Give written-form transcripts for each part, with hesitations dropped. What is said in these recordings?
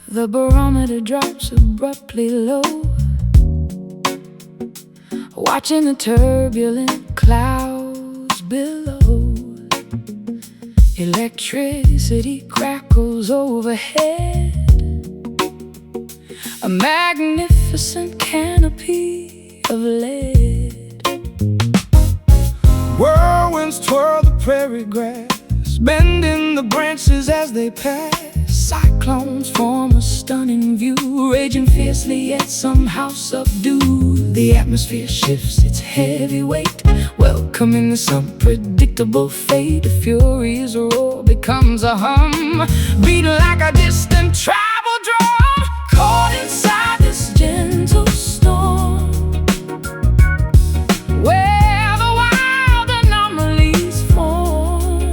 The barometer drops abruptly low, watching the turbulent clouds below. Electricity crackles overhead, a magnificent canopy of lead. Whirlwinds twirl the prairie grass, bending the branches as they pass. Cyclones form a stunning view, raging fiercely yet somehow subdued. The atmosphere shifts its heavy weight, welcoming this unpredictable fate. A furious roar becomes a hum, beating like a distant tribal drum. Caught inside this gentle storm, where the wild anomalies form.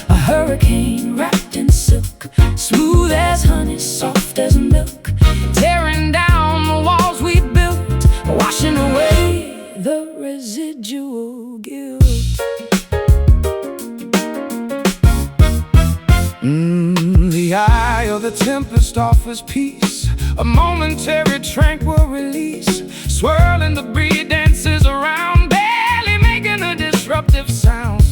A hurricane wrapped in silk, smooth as honey, soft as milk, tearing down the walls we built, washing away the residual guilt. The eye of the tempest offers peace, a momentary tranquil release. Swirling debris dances around, barely making a disruptive sound.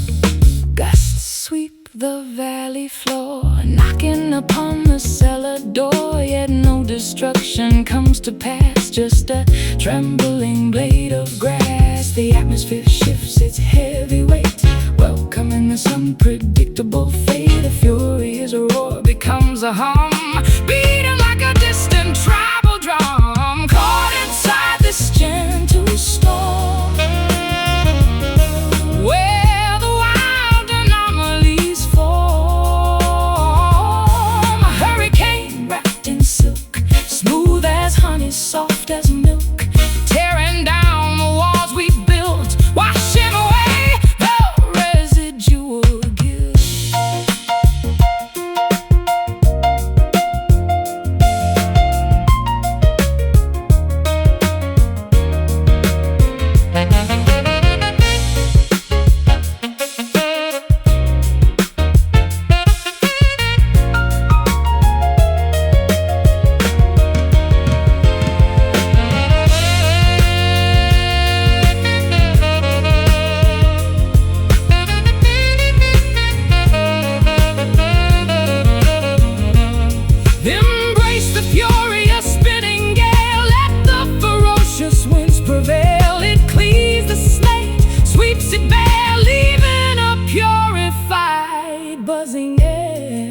Gusts sweep the valley floor, knocking upon the cellar door. Yet no destruction comes to pass, just a trembling blade of grass. The atmosphere shifts its heavy weight, welcoming this unpredictable fate. A furious roar becomes a hum, beating like a distant tribal drum. Caught inside this gentle storm, where the wild anomalies form. A hurricane wrapped in silk, smooth as honey, soft as milk, tearing down the walls we built, washing away the residual guilt. Embrace the furious spinning gale, let the ferocious winds prevail. It cleaves the slate, sweeps it bare, leaving a purified, buzzing air.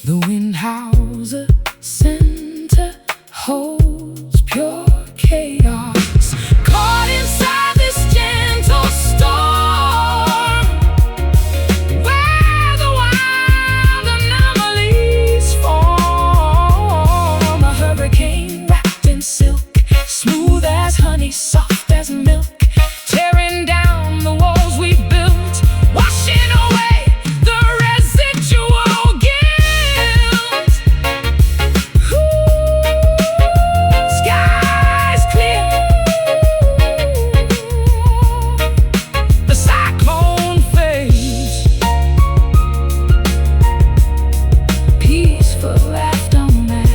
The wind howls, a center holds pure chaos. Caught inside this gentle storm, where the wild anomalies form. A hurricane wrapped in silk, smooth as honey, soft as milk, tearing down the walls we built, washing away the residual guilt. Skies clear, the cyclone fades, peaceful aftermath.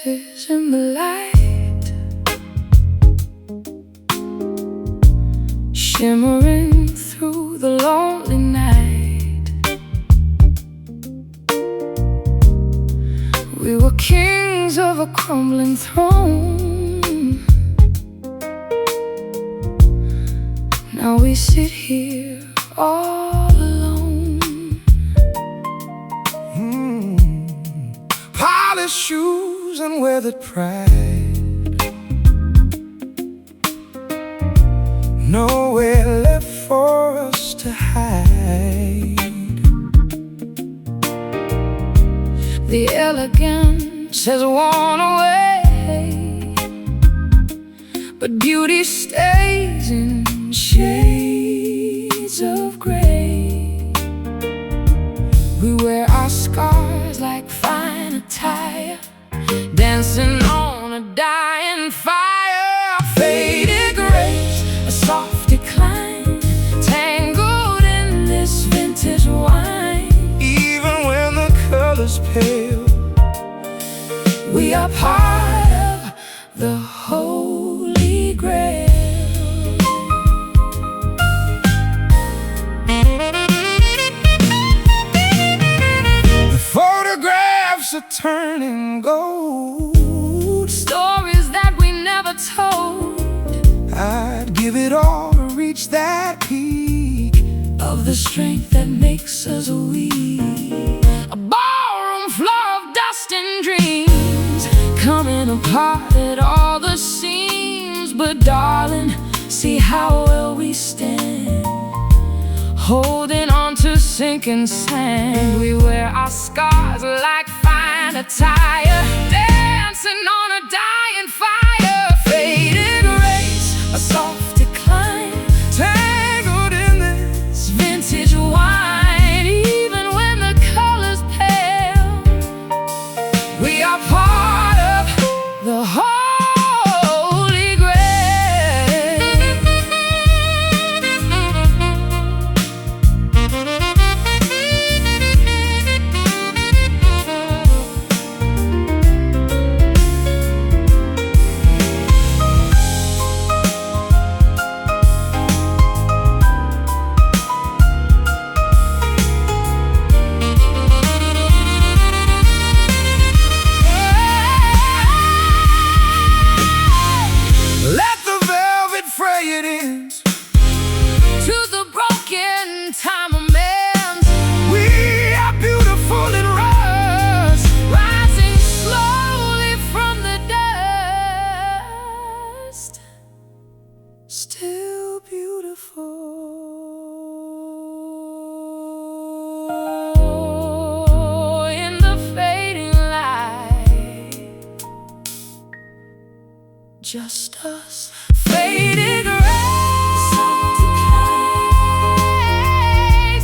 dances in the light, shimmering through the lonely night. We were kings of a crumbling throne. Now we sit here all alone. Polished shoes and weathered pride, nowhere left for us to hide. The elegance has worn away, but beauty stays in shades of gray. We wear our scars like fine attire, dancing on a dying fire. Faded grace, a soft decline, tangled in this vintage wine. Even when the color's pale, we are part of the Holy Grail. Photographs are turning gold, stories that we never told. I'd give it all to reach that peak of the strength that makes us weak. A ballroom floor of dust and dreams, coming apart at all the seams. But darling, see how well we stand, holding on to sinking sand. We wear our scars like fine attire, dancing on a dying fire. Faded race, a soft decline, tangled in this vintage wine. Even when the color's pale, we are part of the Holy Grail. Let the velvet fray it in to the broken time amends. We are beautiful in rust, rising slowly from the dust, still beautiful in the fading light. Just us, faded rays,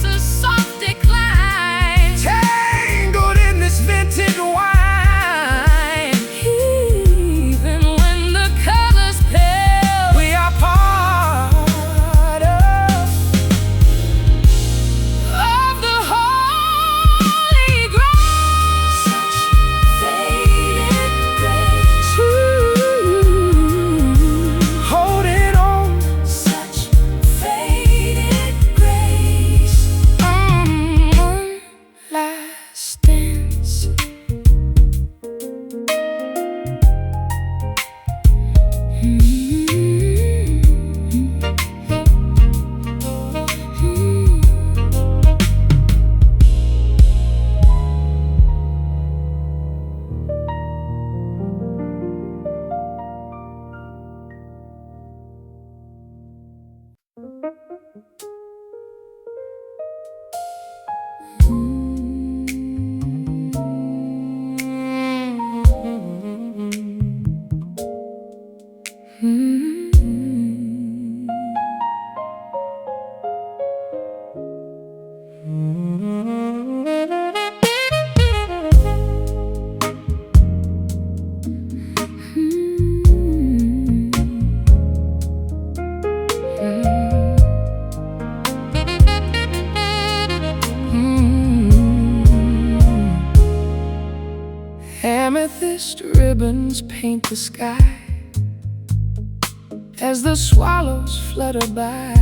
a soft decline, tangled in this vintage wine. Even when the color's pale, we are part of the Holy Grail. Such faded grace, holding on. Such faded grace. One last dance. Amethyst ribbon paint the sky as the swallows flutter by,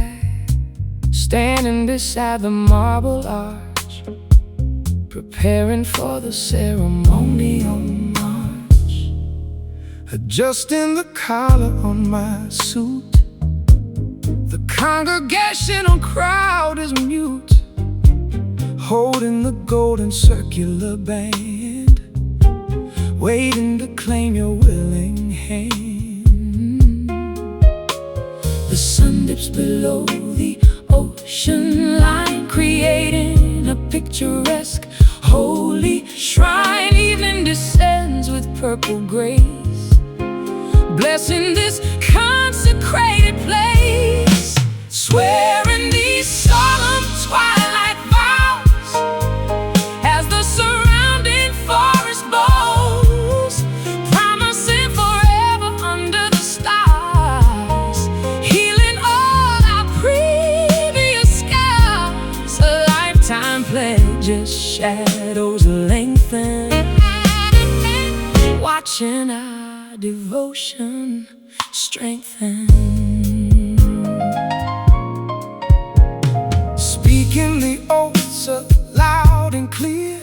standing beside the marble arch, preparing for the ceremonial march. Adjusting the collar on my suit, the congregational crowd is mute, holding the golden circular band, waiting to claim your willing hand. The sun dips below the ocean line, creating a picturesque holy shrine. Evening descends with purple grace, blessing this consecrated place, swearing these solemn twilight vows as the surrounding forest bows, promising forever under the stars, healing all our previous scars. A lifetime pledge as shadows lengthen, watching our devotion strengthen. Speaking the oaths loud and clear,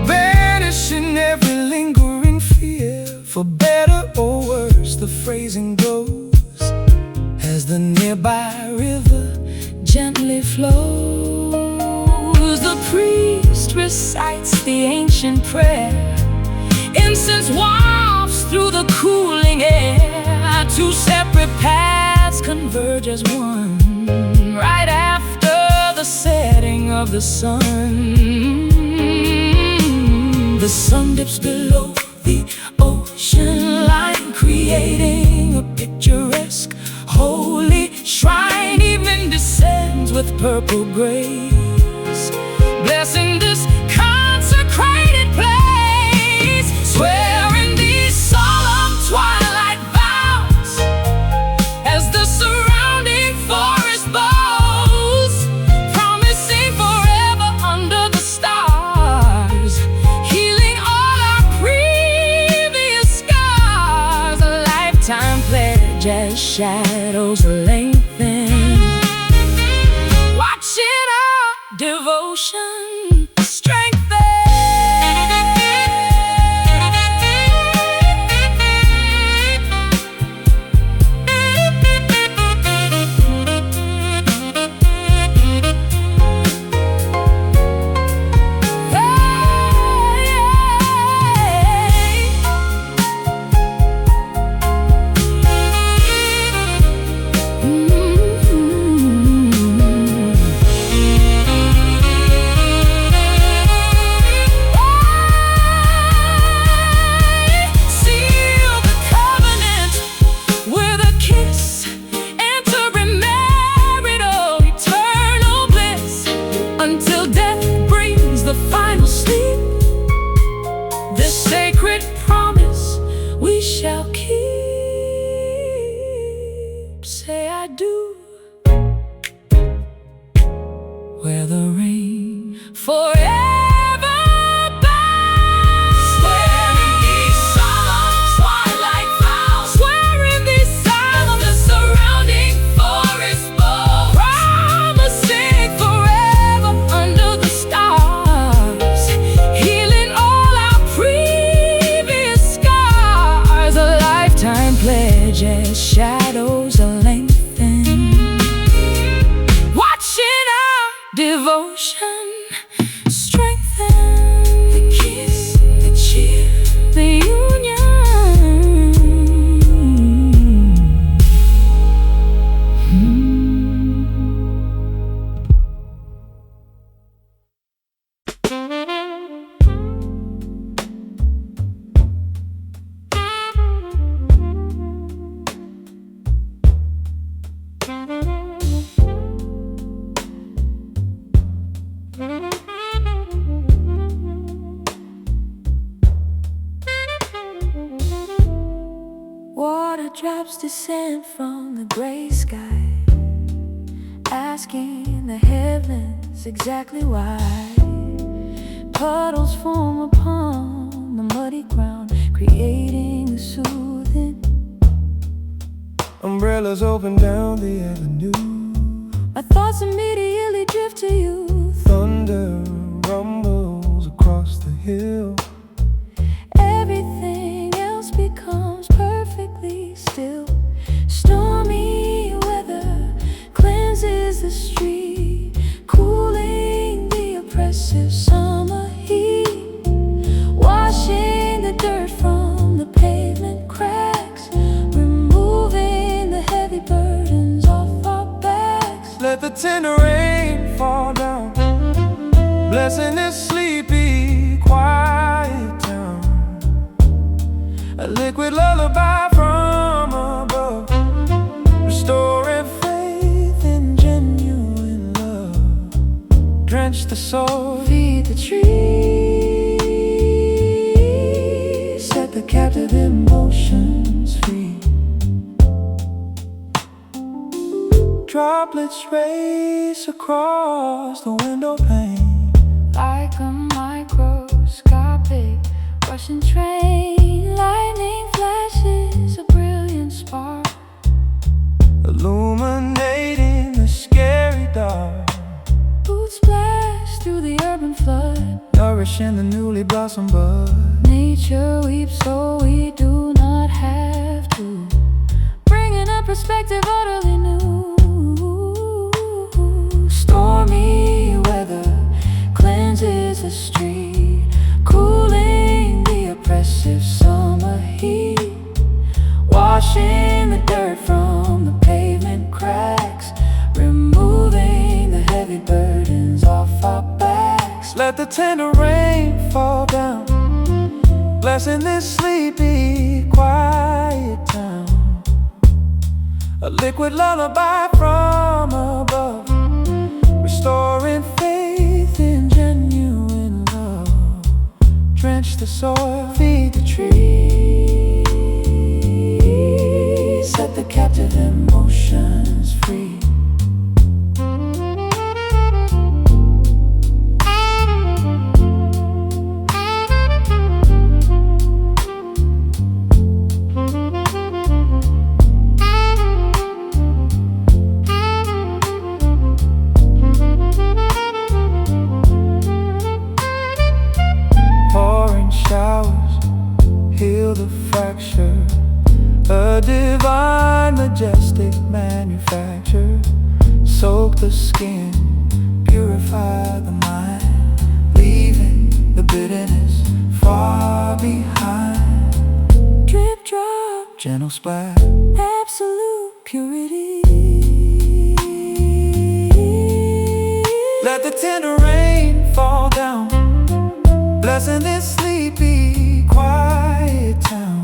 banishing every lingering fear. For better or worse, the phrasing goes as the nearby river gently flows. The priest recites the ancient prayer, incense wafts through the cooling air. Two separate paths converge as one, right after the setting of the sun. The sun dips below the ocean line, creating a picturesque holy shrine. Evening descends with purple grace, blessing this consecrated place, swearing these solemn twilight vows as the surrounding forest bows, promising forever under the stars, healing all our previous scars. A lifetime pledge as shadows lengthen, watching our devotion strengthen. Until death brings the final sleep, this sacred promise we shall keep. Say I do, where the rain forever bows, swearing these solemn twilight vows, swearing these solemn the surrounding forest bows, promising forever under the stars, healing all our previous scars. A lifetime pledge as shadows lengthen, watching our devotion strengthen. The kiss, the cheer, the union. Water drops descend from the gray sky, asking the heavens exactly why. Puddles form upon the muddy ground, creating a soothing. Umbrellas open down the avenue. My thoughts immediately drift to you. Thunder rumbles across the hill. Everything else becomes perfectly still. Stormy weather cleanses the street, cooling the oppressive summer heat, washing the dirt from the pavement cracks, removing the heavy burdens off our backs. Let the tender rain fall down, blessing this sleepy, quiet town. A liquid lullaby from above, restoring faith in genuine love. Drench the soul, feed the trees, set the captive emotions free. Droplets race across the window pane, like a microscopic rushing train. Lightning flashes a brilliant spark, illuminating the scary dark. Boots splash through the urban flood, nourishing the newly blossomed bud. Nature weeps so we do not have to, bringing a perspective utterly new. Stormy weather cleanses the street, cooling the oppressive summer heat, washing the dirt from the pavement cracks, removing the heavy burdens off our backs. Let the tender rain fall down, blessing this sleepy, quiet town. A liquid lullaby from above, restoring faith in genuine love. Drench the soil, feed the trees, set the captive emotions free. Showers heal the fracture, a divine, majestic manufacture. Soak the skin, purify the mind, leaving the bitterness far behind. Drip drop, gentle splash, absolute purity. Let the tender rain fall down, blessing this sleepy, quiet town.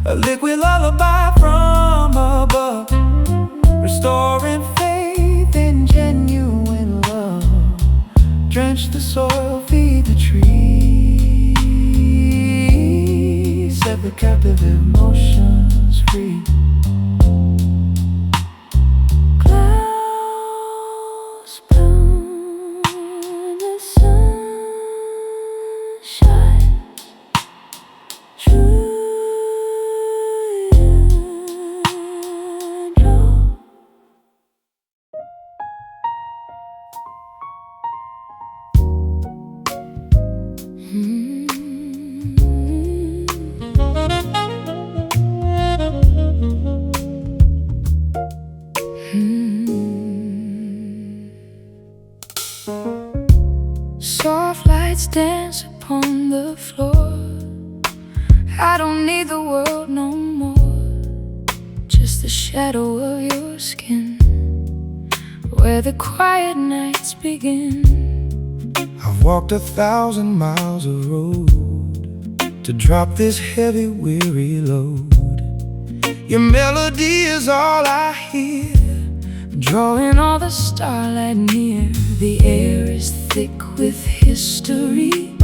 A liquid lullaby from above, restoring faith in genuine love. Drench the soil, feed the trees, set the captive emotions free. Clouds bloom, the sun shines through your door. Soft lights dance upon the floor. I don't need the world no more, just the shadow of your skin, where the quiet nights begin. I've walked 1,000 miles of road to drop this heavy, weary load. Your melody is all I hear, drawing all the starlight near. The air is thick with history,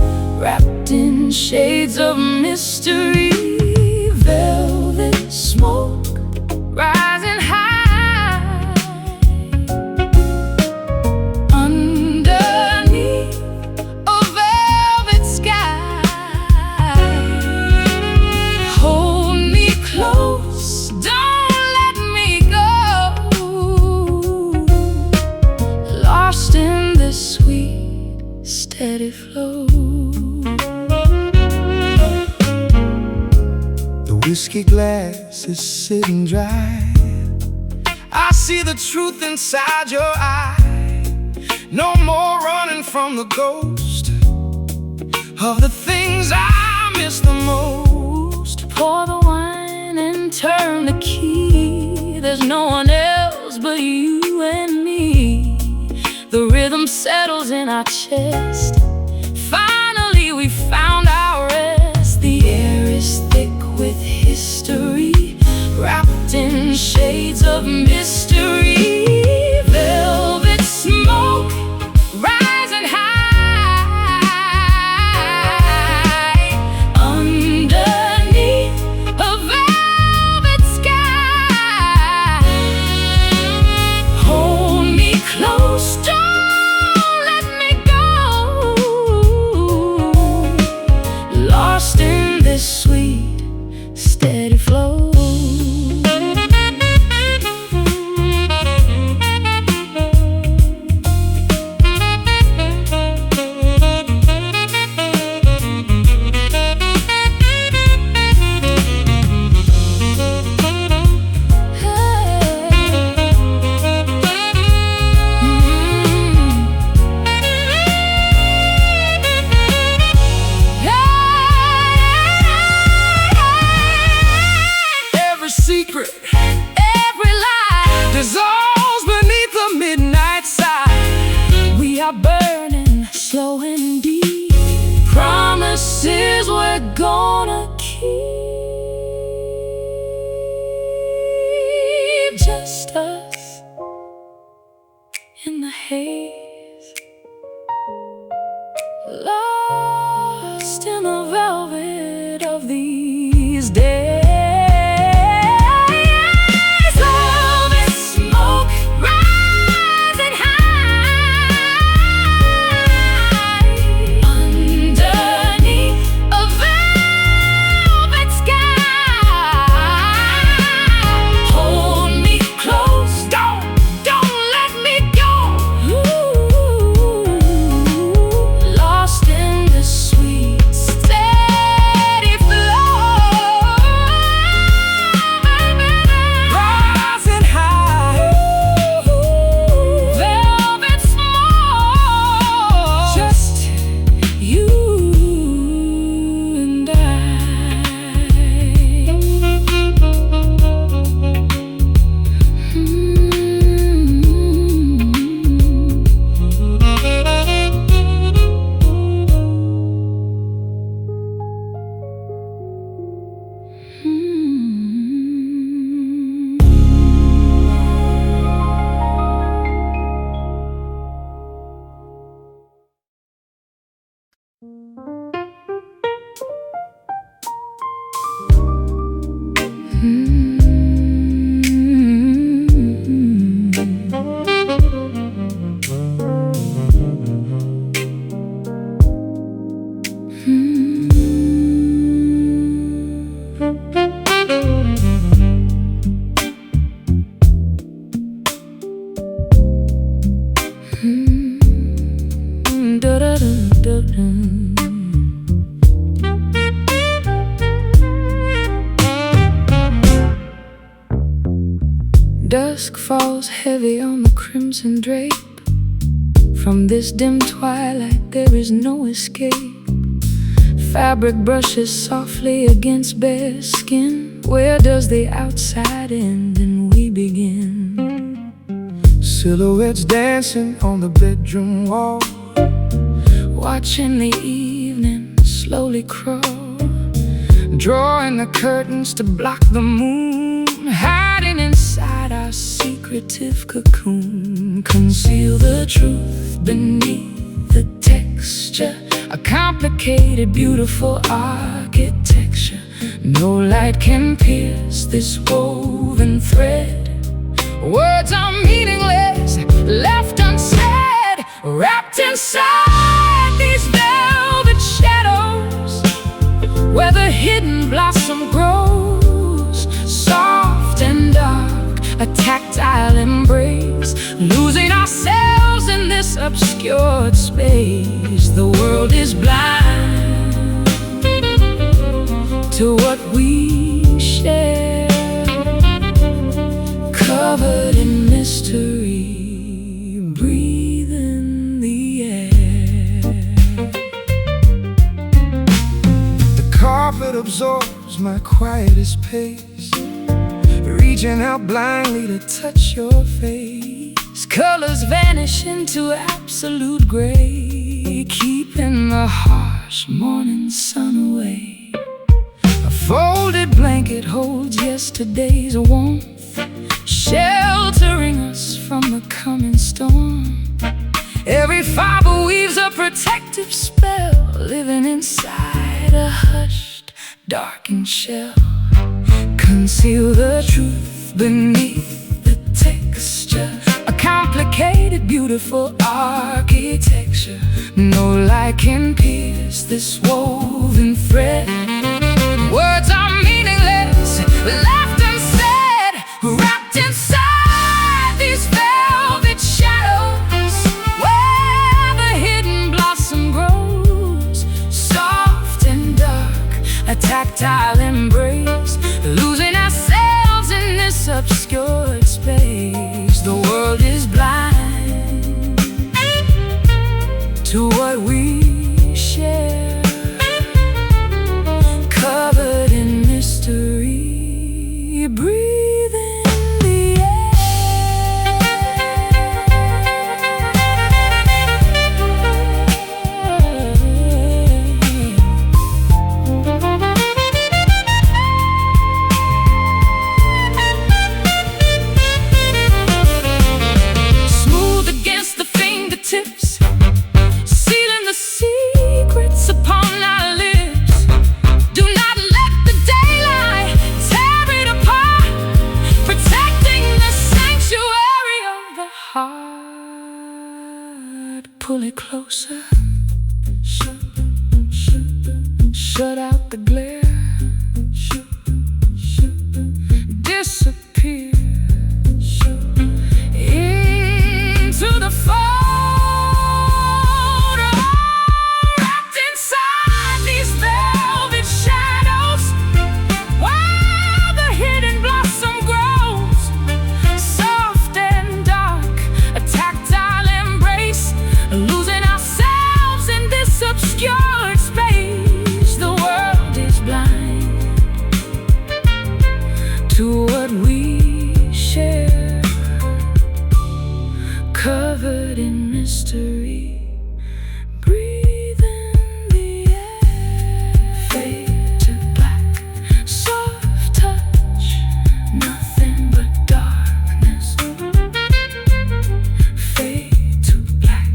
wrapped in shades of mystery. Velvet smoke rising high underneath a velvet sky. whiskey glass is sitting dry. I see the truth inside your eye. No more running from the ghost of the things I miss the most. Pour the wine and turn the key. There's no one else but you and me. The rhythm settles in our chest. Finally we found our rest. The air is thick with history, wrapped in shades of mystery. Velvet smoke rising high underneath a velvet sky. Hold me close, don't let me go. Lost in this sweet, steady flow. Secret, every lie dissolves beneath the midnight side. We are burning slow and deep, promises we're gonna keep. Just us in the haze, lost in the velvet of these days. Dusk falls heavy on the crimson drape. From this dim twilight there is no escape. Fabric brushes softly against bare skin. Where does the outside end and we begin? Silhouettes dancing on the bedroom wall, watching the evening slowly crawl, drawing the curtains to block the moon, hiding inside our secretive cocoon. Conceal the truth beneath the texture, a complicated, beautiful architecture. No light can pierce this woven thread. Words are meaningless, left unsaid, wrapped inside these velvet shadows, where the hidden blossom grows. Soft and dark, a tactile embrace, losing ourselves in this obscured space. The world is blind to what we fast pace, reaching out blindly to touch your face. Colors vanish into absolute gray, keeping the harsh morning sun away. A folded blanket holds yesterday's warmth, sheltering us from the coming storm. every fiber weaves a protective spell, Living inside a hushed, darkened shell. conceal the truth beneath the texture. A complicated, beautiful architecture. No light can pierce this woven thread. Words are meaningless, left unsaid, wrapped inside these velvet shadows, Where the hidden blossom grows, soft and dark, a tactile embrace, losing ourselves in this obscured space. The world is blind to what we share, covered in mystery. Breathe in the smooth against the fingertips, sealing the secrets upon our lips. Do not let the daylight tear it apart, protecting the sanctuary of the heart. pull it closer, shut out the glare, disappear into the fold, wrapped inside these velvet shadows, while the hidden blossom grows, soft and dark, a tactile embrace, losing ourselves in this obscured space. The world is blind to what we share, covered in mystery. Breathe in the air, fade to black, soft touch, nothing but darkness. Fade to black.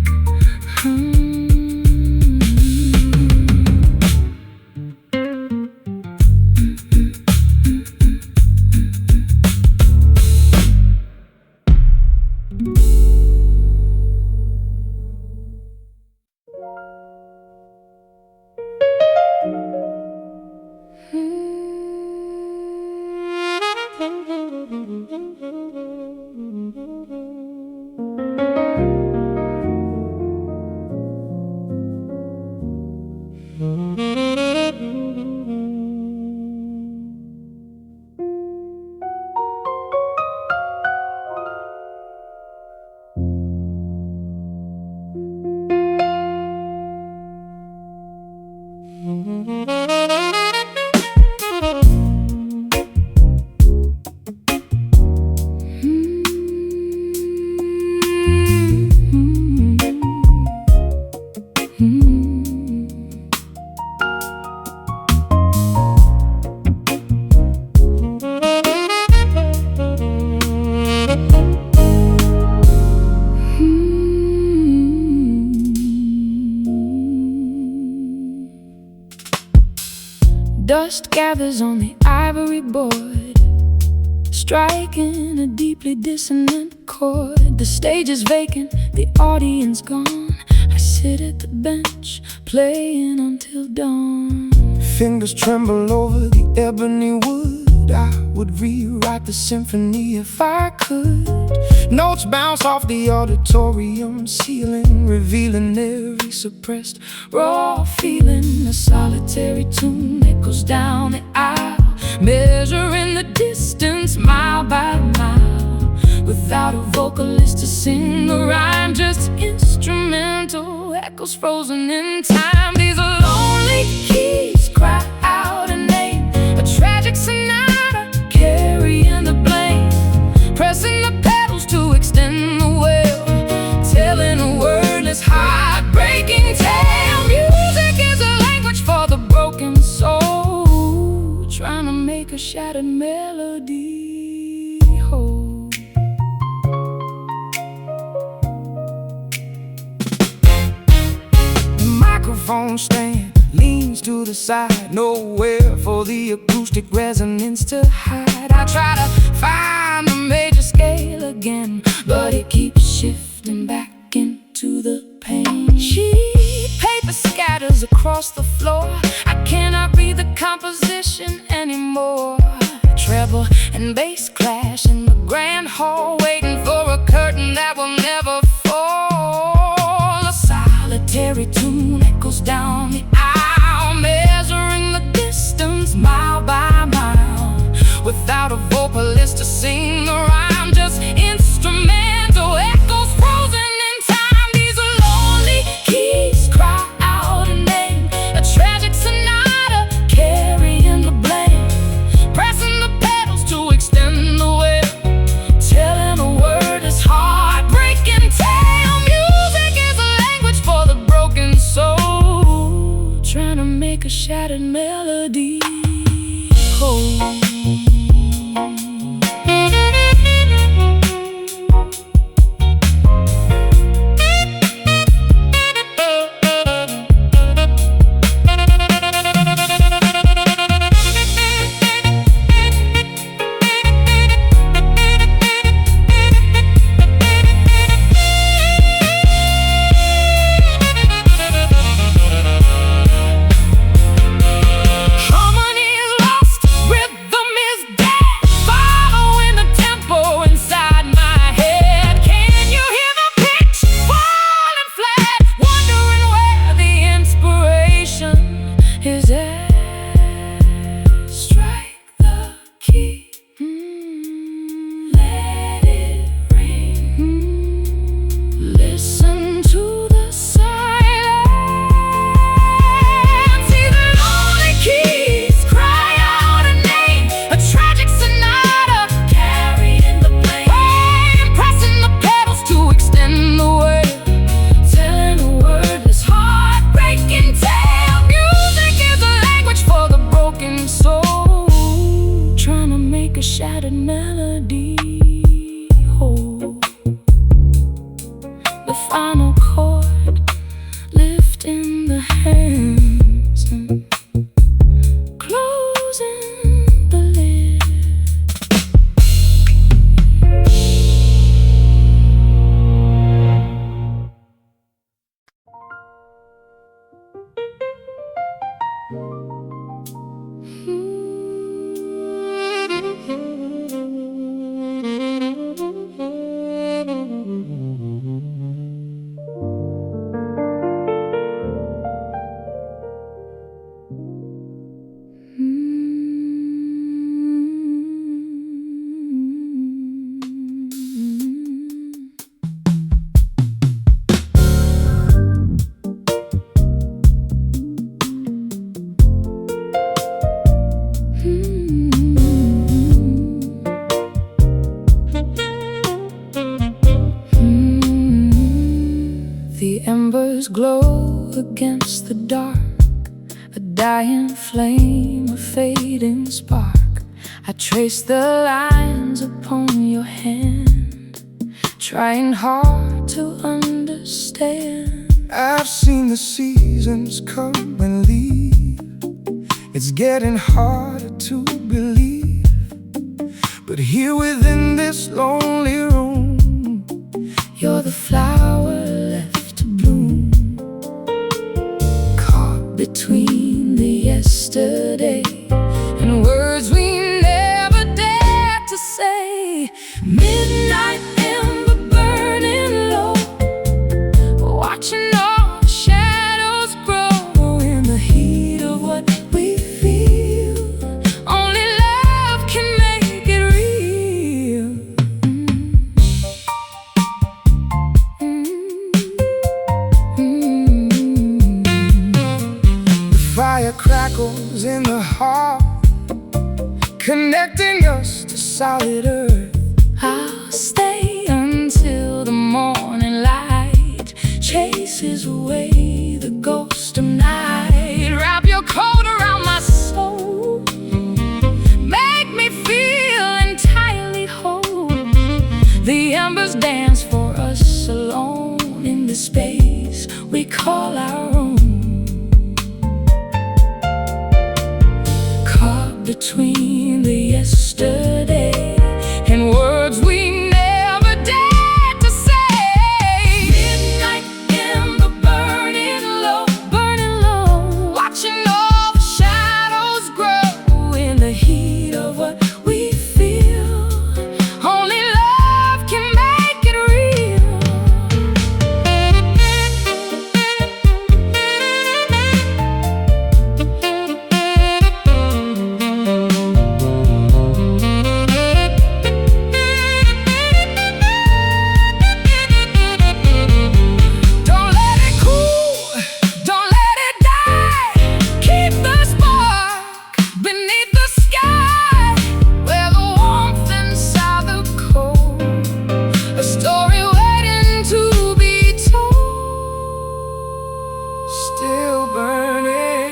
Dust gathers on the ivory board, striking a deeply dissonant chord. The stage is vacant, the audience gone. I sit at the bench, playing until dawn. Fingers tremble over the ebony wood. I would rewrite the symphony if I could. Notes bounce off the auditorium ceiling, revealing every suppressed raw feeling. A solitary tune echoes down the aisle, measuring the distance mile by mile. Without a vocalist to sing the rhyme, just instrumental echoes frozen in time. These lonely keys cry out a name, a tragic sonata make a shattered melody whole. The microphone stand leans to the side, nowhere for the acoustic resonance to hide. I try to find the major scale again, but it keeps shifting back into the pain. Sheet paper scatters across the floor. I cannot read the composition anymore. Treble and bass clash in the grand hall, waiting for a curtain that will never fall. A solitary tune echoes down the aisle, measuring the distance mile by mile, without a vocalist to sing the rhyme, just instrumental echoes frozen in time. These lonely keys cry out a name, a tragic sonata carrying the blame, pressing the pedals to extend the wail, telling a word is heartbreaking tale. Music is a language for the broken soul, trying to make a shattered melody whole. A shattered melody whole. The final chord lifting the hands and closing the lid. The embers glow against the dark, a dying flame, a fading spark. I trace the lines upon your hand, trying hard to understand. I've seen the seasons come and leave. It's getting harder to believe, but here within this lonely room, you're the flower left to bloom, caught between the yesterday and words we never dared to say. Midnight ember burning low, watching all the shadows grow in the heat of what we feel. Only love can make it real. the fire crackles in the heart, connecting us to solid earth. I'll stay until the morning light chases away the ghost of night. Wrap your coat around my soul, this space we call our own, caught between the yesterday and words we never dared to say. Midnight in the burning low, watching all the shadows grow in the heat of what we feel. Only love can make it real. Don't let it cool, don't let it die. Keep the spark beneath the sky, where the warmth inside the cold, a story waiting to be told. Still burning,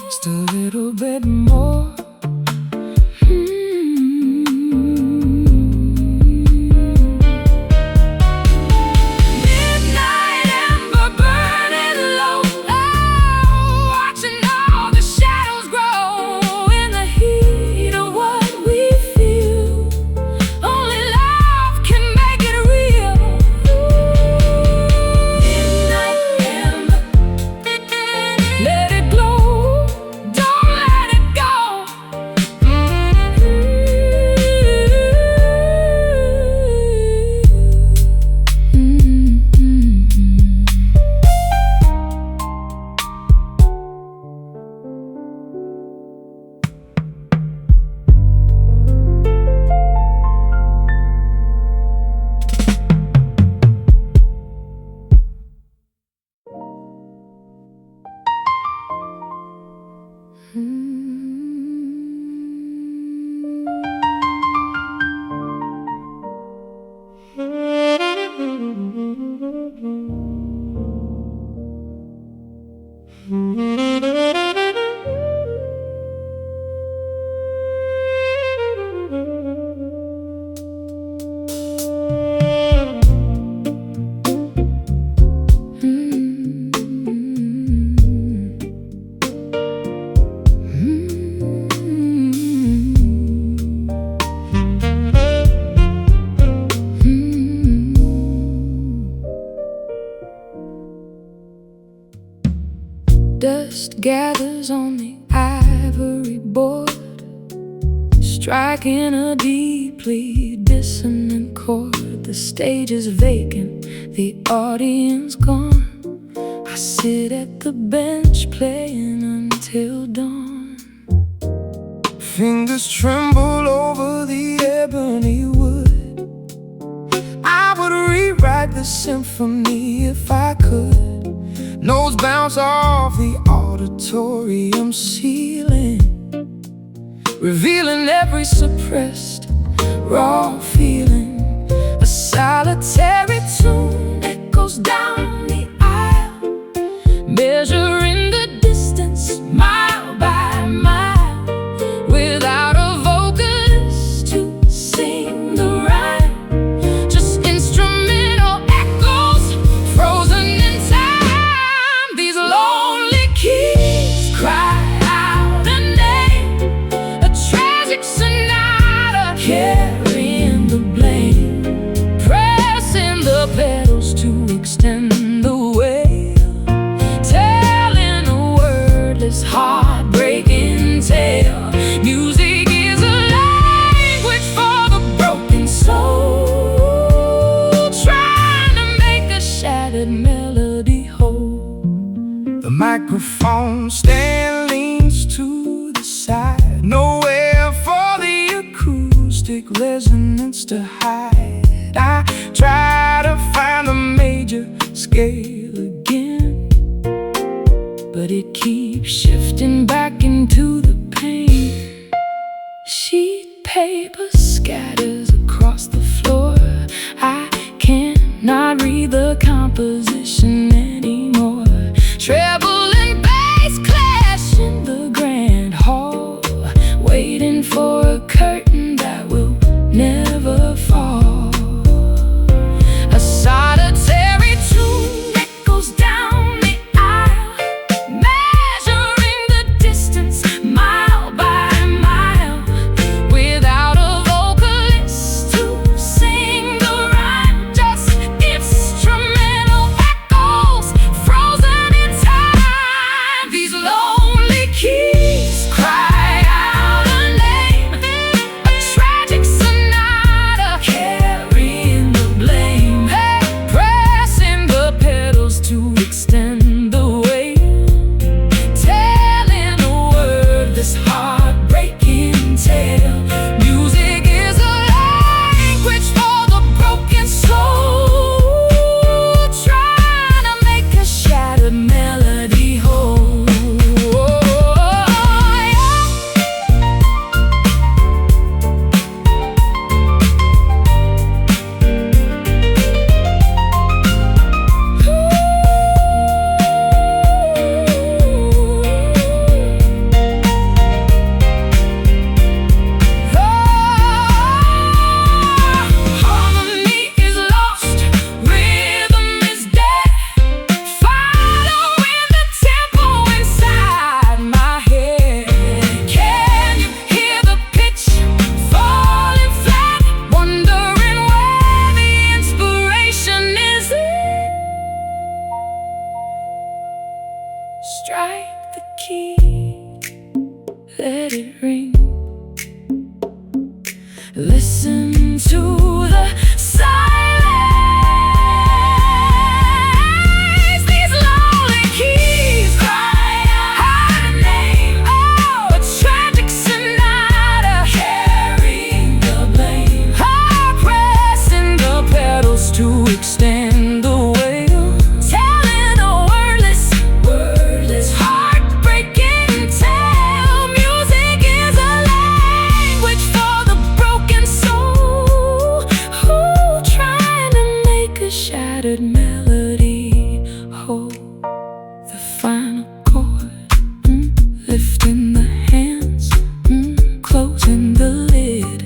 just a little bit more. Midnight ember burning low, watching all the shadows grow in the heat of what we feel. Only love can make it real. Midnight ember, let it glow, don't let it go. Dust gathers on the ivory board, striking a deeply dissonant chord. The stage is vacant, the audience gone. I sit at the bench playing until dawn. Fingers tremble over the ebony wood. I would rewrite the symphony if I could. Notes bounce off the auditorium ceiling, revealing every suppressed, raw feeling. A solitary tune echoes down the aisle, measuring the distance mile by mile, without a vocus to sing the rhyme. Just instrumental echoes frozen in time. These lonely keys cry out a name, a tragic sonata carrying the blame, pressing the pedals to extend the wail, telling a wordless, heartbreaking tale. Music is a language for the broken soul, trying to make a shattered melody whole. The microphone stand leans to the side, nowhere for the acoustic resonance to hide. I try to find the major scale again, but it keeps shifting back into the pain. Sheet paper scatters across the floor. I cannot read the composition anymore. Treble and bass clash in the grand hall, waiting for a curtain that will never fall. A Listen to the silence. These lonely keys cry out her name. Oh, a tragic sonata, carrying the blame. Oh, pressing the pedals to extend the wail, telling a wordless heartbreaking tale. Music is a language for the broken soul, who trying to make a shattered melody whole. The final chord, lifting the hands, closing the lid.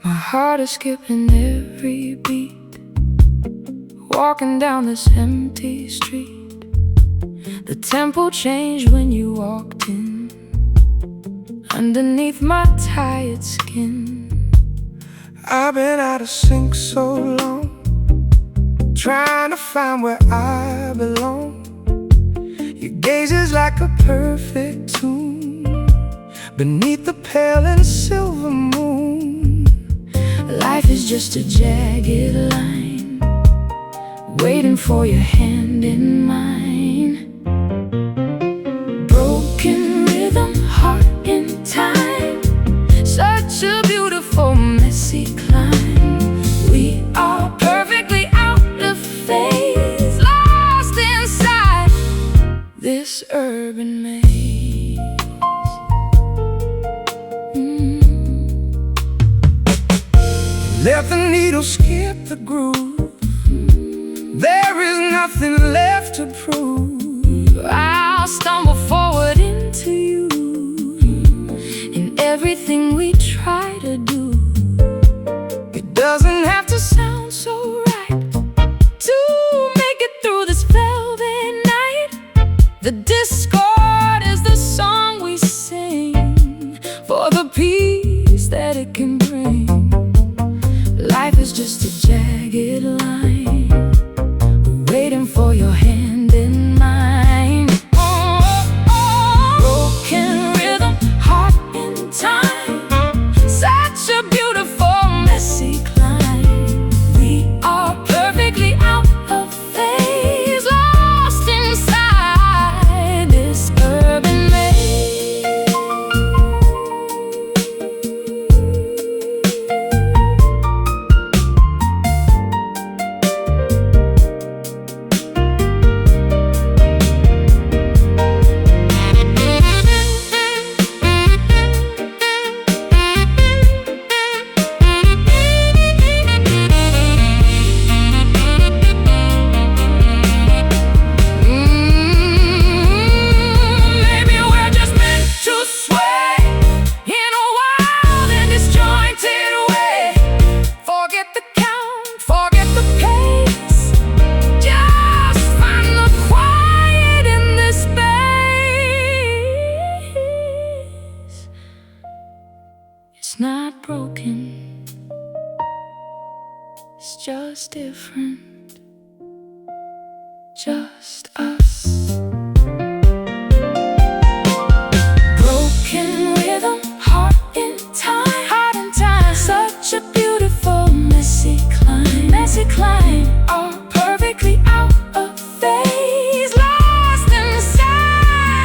My heart is skipping every beat, walking down this empty street. The tempo changed when you walked in, underneath my tired skin. I've been out of sync so long, trying to find where I belong. Your gaze is like a perfect tune beneath the pale and silver moon. Life is just a jagged line, waiting for your hand in mine. Broken rhythm, heart in time, such a beautiful messy climb. We are perfectly out of phase, lost inside this urban maze. Let the needle skip the groove, there is nothing left to prove. I'll stumble forward into you in everything we try to do. It doesn't have to Sound so right to make it through this velvet night. The discord is the song we sing for the peace that it can bring. Life is just a jagged line, waiting for your hand in mine. Broken rhythm, heart in time, such a beautiful messy climb. We are perfectly out of phase, lost inside this urban maze. Maybe we're just meant to sway in a wild and disjointed way. Forget the count, forget the pace, just find the quiet in this space. It's not broken, it's just different, just us. Broken rhythm, heart in time, such a beautiful messy climb, all perfectly out of phase, lost inside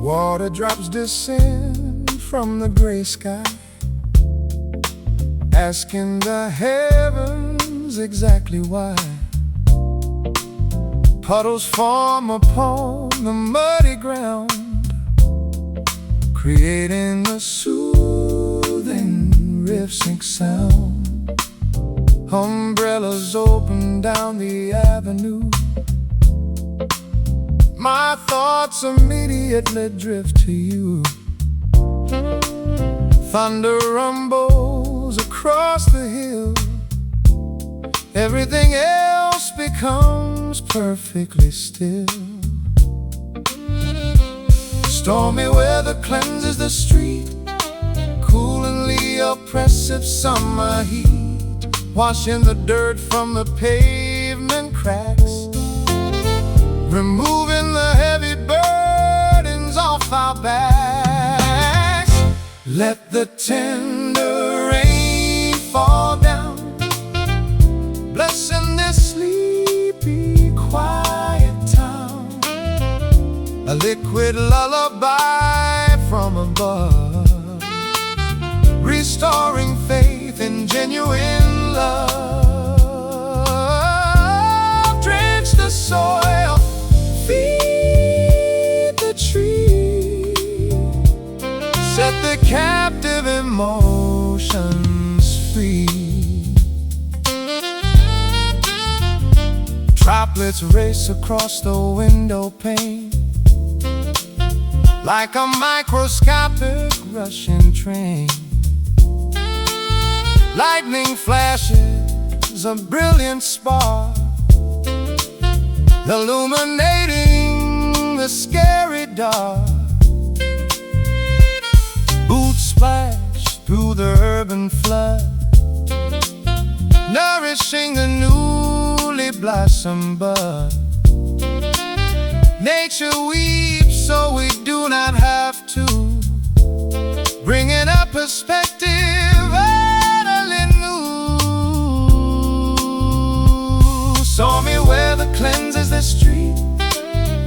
Water drops descend from the gray sky, asking the heavens exactly why. Puddles form upon the muddy ground, creating a soothing riff-sync sound. Umbrellas open down the avenue. My thoughts immediately drift to you. Thunder rumbles across the hill. Everything else becomes perfectly still. Stormy weather cleanses the street, cooling the oppressive summer heat, washing the dirt from the pavement cracks, removing the heavy burdens off our backs. Let the tender rain fall down, blessing this sleepy, quiet town. A liquid lullaby from above, restoring faith in genuine love. Drench the soil, feed the tree, set the captive emotions free. Droplets race across the window pane, like a microscopic rushing train. Lightning flashes a brilliant spark, illuminating the scary dark. Boots splash through the urban flood, nourishing the newly blossomed bud. Nature weeps so we do not have to, bringing a perspective utterly new. Stormy weather cleanses the street,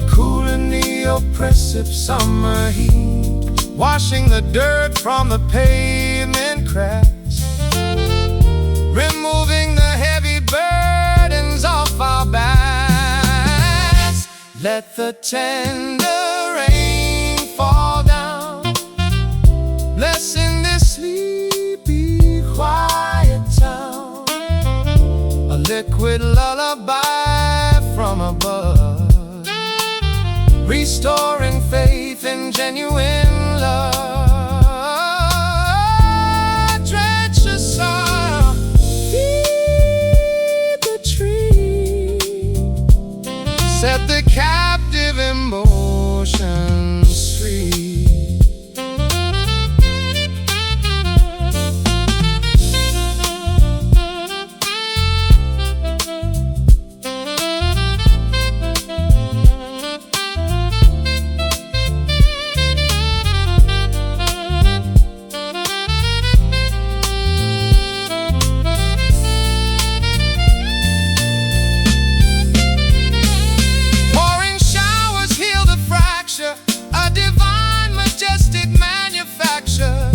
cooling the oppressive summer heat, washing the dirt from the pavement cracks, removing the heavy burdens off our backs. Let the tender rain fall down, blessing this sleepy, quiet town. A liquid lullaby from above, restoring faith in genuine love. Drench the soil, feed the tree, set the captive emotions free.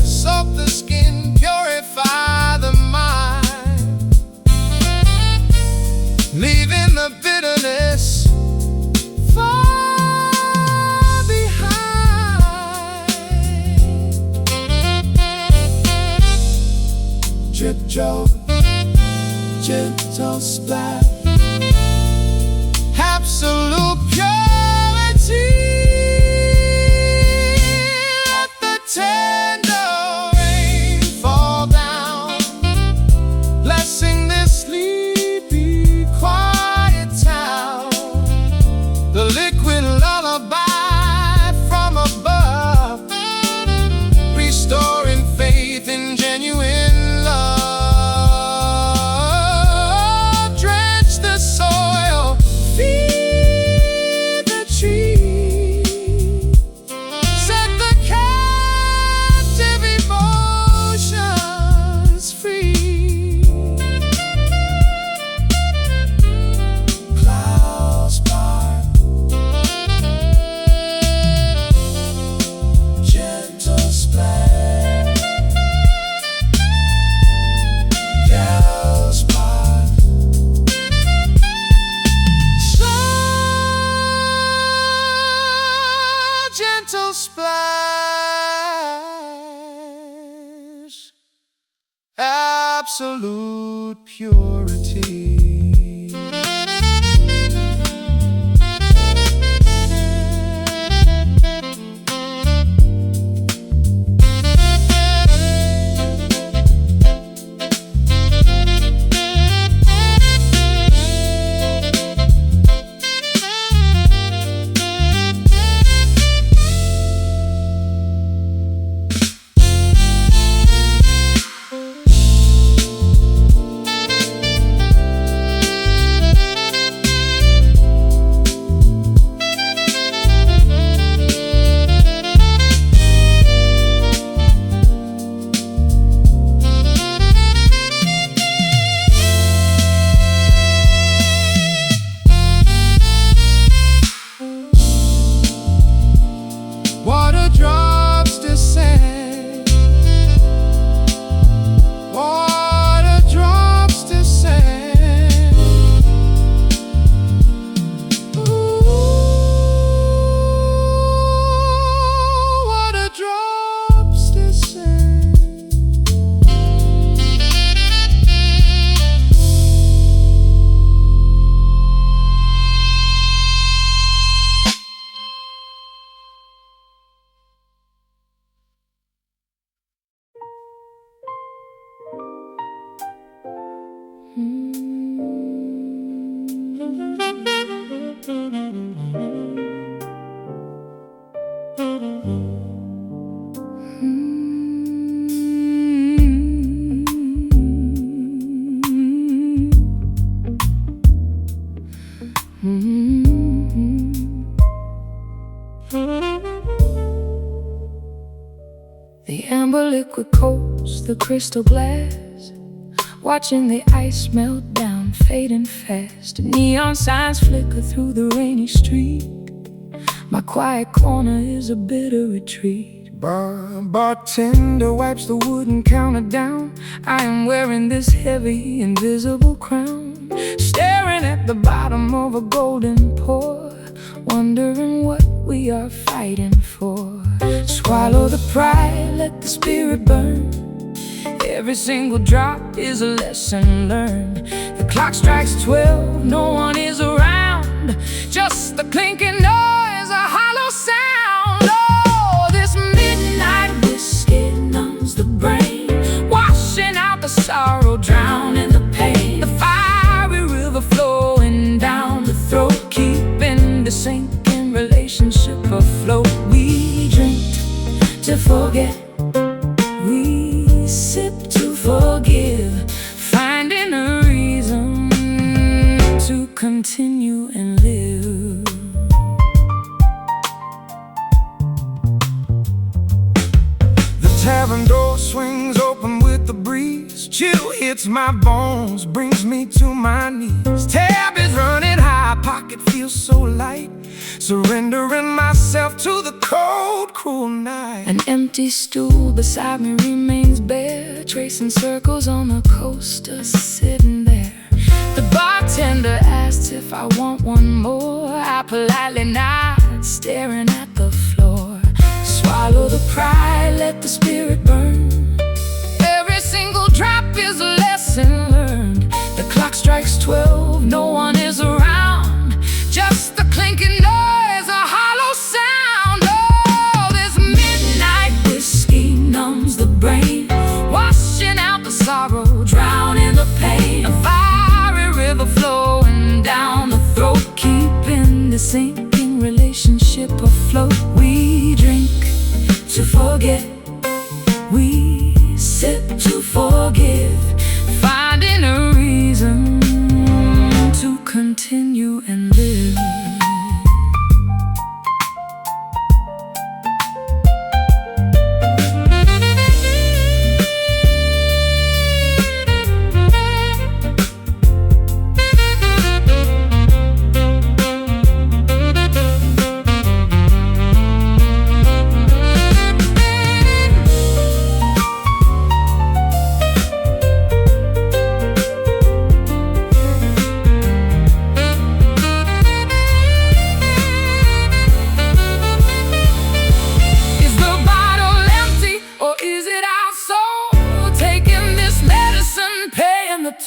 Soak the skin, purify the mind, leaving the bitterness far behind. Drip drop, gentle splash, absolute purity. gentle splash, absolute purity. Water drops descend, water drops descend. Ooh, water drops descend. The amber liquid coats the crystal glass, watching the ice melt down, fading fast. Neon signs flicker through the rainy street. My quiet corner is a bitter retreat. Bartender wipes the wooden counter down. I am wearing this heavy, invisible crown, staring at the bottom of a golden pour, wondering what we are fighting for. Swallow the pride, let the spirit burn. Every single drop is a lesson learned. The clock strikes 12, no one is around, just the clinking noise, a hollow sound. Oh, this midnight whiskey numbs the brain, washing out the sorrow, drowning the pain. The fiery river flowing down the throat, keeping the sinking relationship afloat. We drink to forget, we sip to forgive, finding a reason to continue and live. The tavern door swings open with the breeze. Chill hits my bones, brings me to my knees. Tab is running high, pocket feels so light, surrendering myself to the cold, cruel night. An empty stool beside me remains bare, tracing circles on the coaster, sitting there. The bartender asks if I want one more. I politely nod, staring at the floor. Swallow the pride, let the spirit burn. Every single drop is a lesson learned. The clock strikes 12, no one is around, just the clinking noise, a hollow sound. Oh, this midnight whiskey numbs the brain, washing out the sorrow, drowning the pain. A fiery river flowing down the throat, keeping the sinking relationship afloat. We drink to forget, we sip to forgive, finding a reason to continue and live.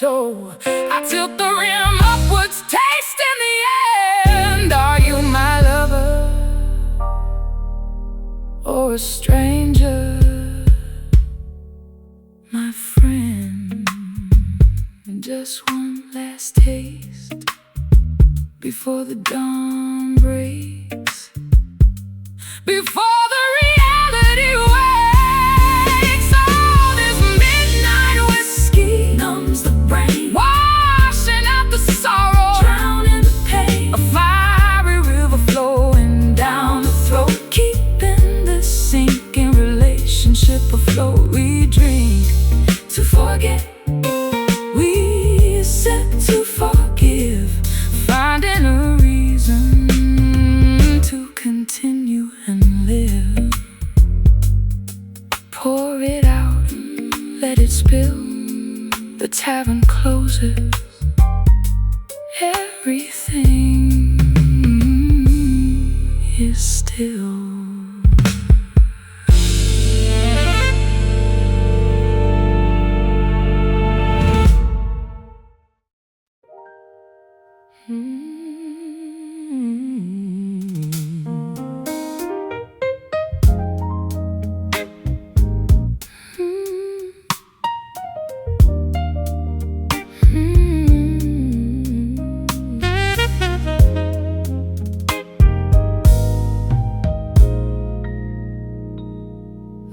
toe. I tilt the rim upwards, tasting the end. Are you my lover or a stranger, my friend? And just one last taste before the dawn breaks, before the reality wakes. Oh, this midnight whiskey numbs the brain, washing out the sorrow, drowning the pain. A fiery river flowing down the throat, keeping this sinking relationship afloat. We drink to forget, we set to forgive, finding a reason to continue and live. Pour it out, let it spill. The tavern closes, everything is still.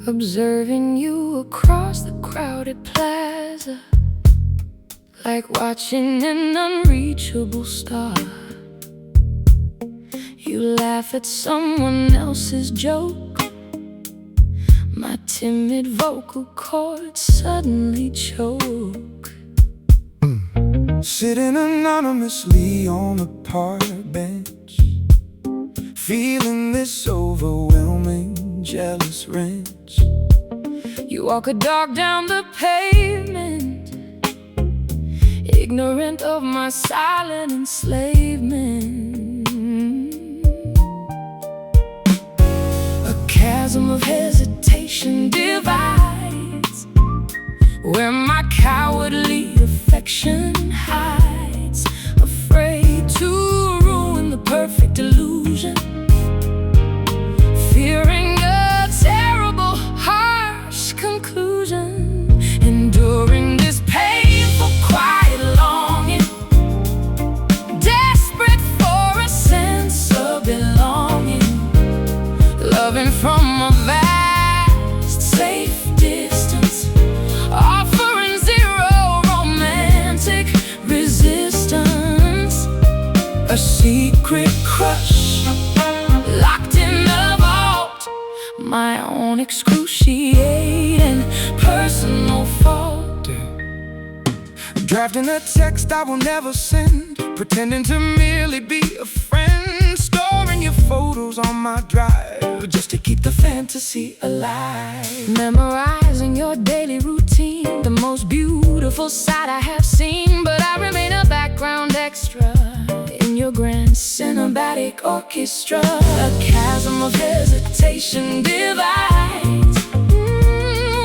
Observing you across the crowded plaza, like watching an unreachable star. You laugh at someone else's joke, my timid vocal cords suddenly choke. Sitting anonymously on a park bench, feeling this overwhelming jealous wrench. You walk a dog down the pavement, ignorant of my silent enslavement. A chasm of hesitation divides where my cowardly affection hides, afraid to ruin the perfect illusion, fearing a terrible, harsh conclusion. Enduring this painful, quiet longing, desperate for a sense of belonging, loving from a vast, safe distance, offering zero romantic resistance. A secret crush locked in the vault, my own excruciating personal fault. Drafting a text I will never send, pretending to merely be a friend, storing your photos on my drive just to keep the fantasy alive. Memorizing your daily routine, the most beautiful sight I have seen, but I remain a background extra in your grand cinematic orchestra. A chasm of hesitation divides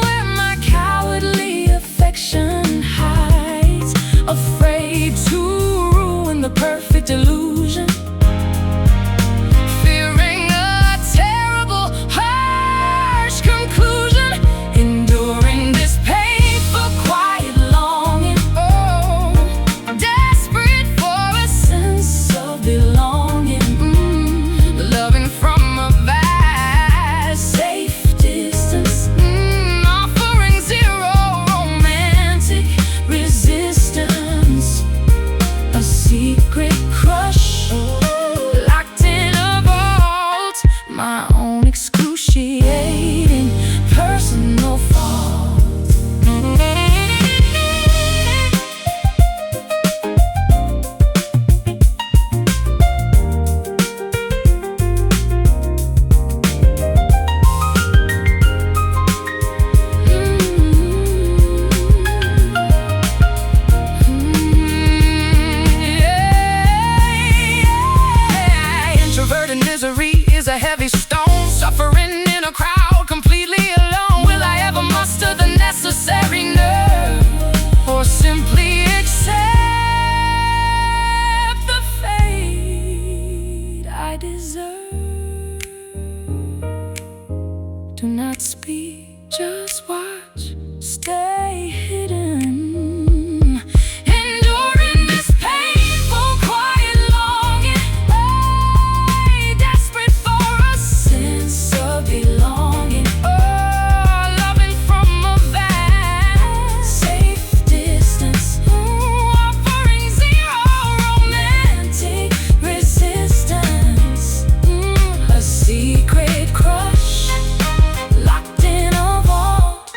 where my cowardly affection hides, afraid to ruin the perfect illusion, fearing a terrible, harsh conclusion. Enduring this painful, quiet longing, oh, desperate for a sense of belonging, loving from a vast, safe distance, offering zero romantic resistance. A secret crush locked in a vault, my own excruciating personal fault. Introverted misery is a heavy stone, suffering in a crowd, completely alone. Will I ever muster the necessary nerve, or simply might speak, just watch, stay hidden. Enduring this painful, quiet longing, desperate for a sense of belonging. Loving from a vast, safe distance, offering zero romantic resistance. A secret crush, locked in a vault,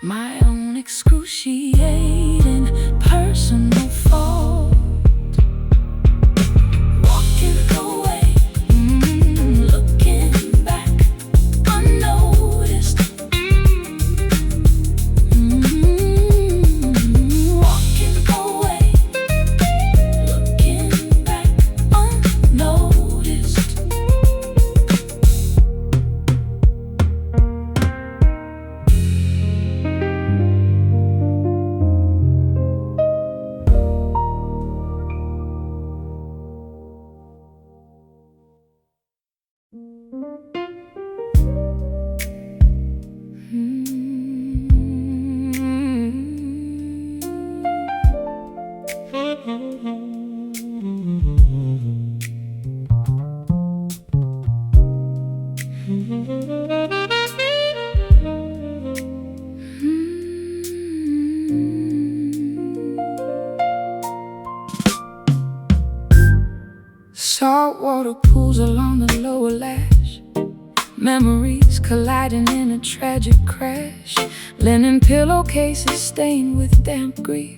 my own excruciating personal fault. Walking away, looking back, unnoticed. Walking away, looking back, unnoticed. Saltwater pools along the lower lash, memories colliding in a tragic crash. Linen pillowcases stained with damp grief,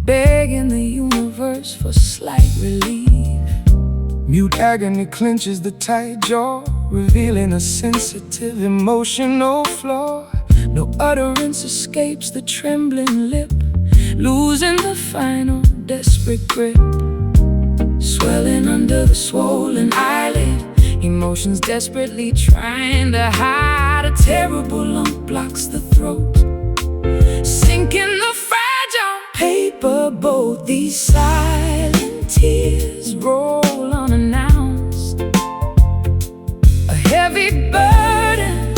begging the universe for slight relief. Mute agony clenches the tight jaw, revealing a sensitive emotional flaw. No utterance escapes the trembling lip, losing the final desperate grip. Swelling under the swollen eyelid, emotions desperately trying to hide. A terrible lump blocks the throat, sinking the fragile paper boat. These silent tears roll unannounced, a heavy burden,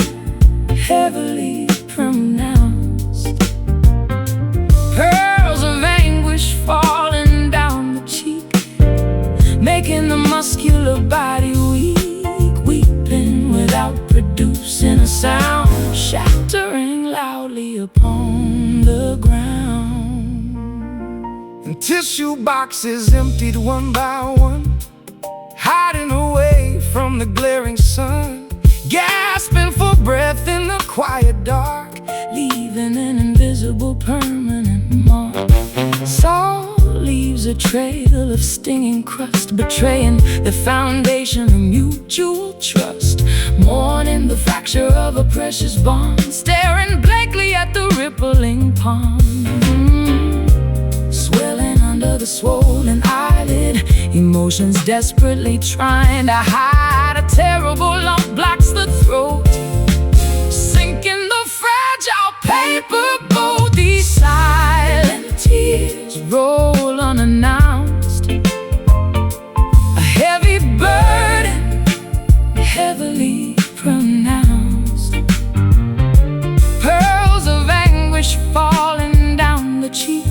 heavily pronounced. Pearls of anguish falling down the cheek, making the muscular body weak, weeping without producing a sound, shattering loudly upon the ground. And tissue boxes emptied one by one, hiding away from the glaring sun, gasping for breath in the quiet dark, leaving an invisible permanent mark. Salt leaves a trail of stinging crust, betraying the foundation of mutual trust. Mourning the fracture of a precious bond, staring blankly at the rippling pond. Swelling under the swollen eyelid, emotions desperately trying to hide. A terrible lump blocks the throat, sinking the fragile paper boat. These silent tears roll unannounced, a heavy burden, heavily pronounced. Pearls of anguish falling down the cheek,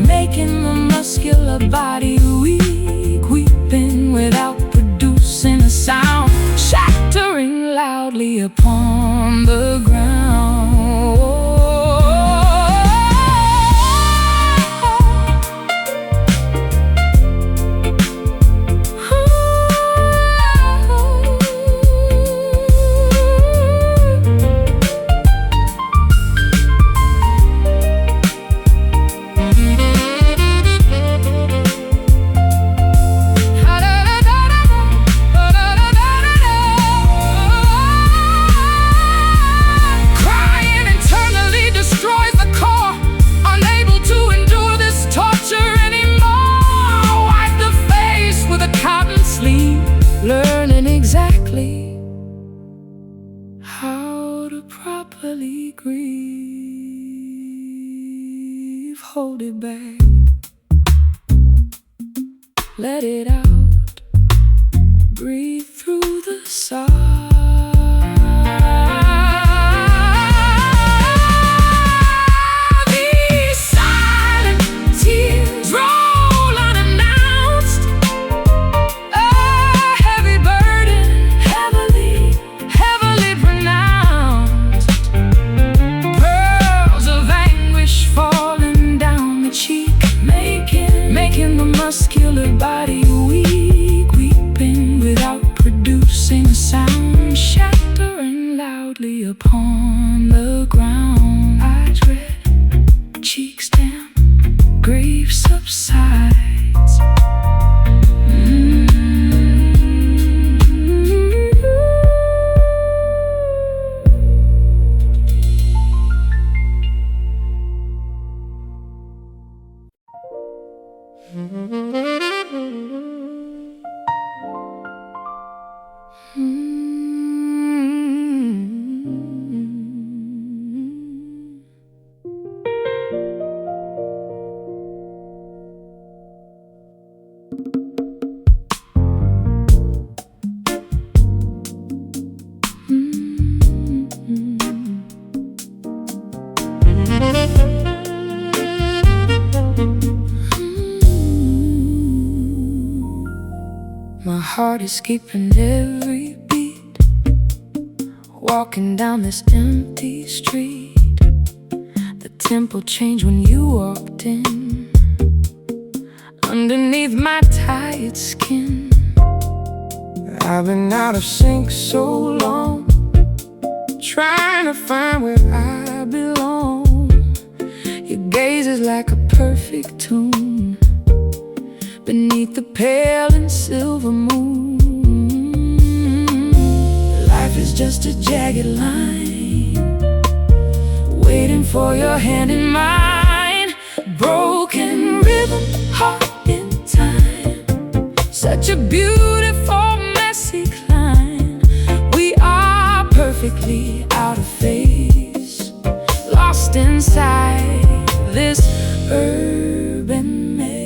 making the muscular body weak, weeping without producing a sound, shattering loudly upon the ground. Learning exactly how to properly grieve. Hold it back, let it out, breathe through the sigh. upon the ground. Eyes red, cheeks damp, grief subsides. My heart is skipping every beat, walking down this empty street. The tempo changed when you walked in. Underneath my tired skin, I've been out of sync so long, trying to find where I belong. Your gaze is like a perfect tune beneath the pale and silver moon. Life is just a jagged line, waiting for your hand in mine. Broken rhythm, heart in time. Such a beautiful, messy climb. We are perfectly out of phase, lost inside this urban maze.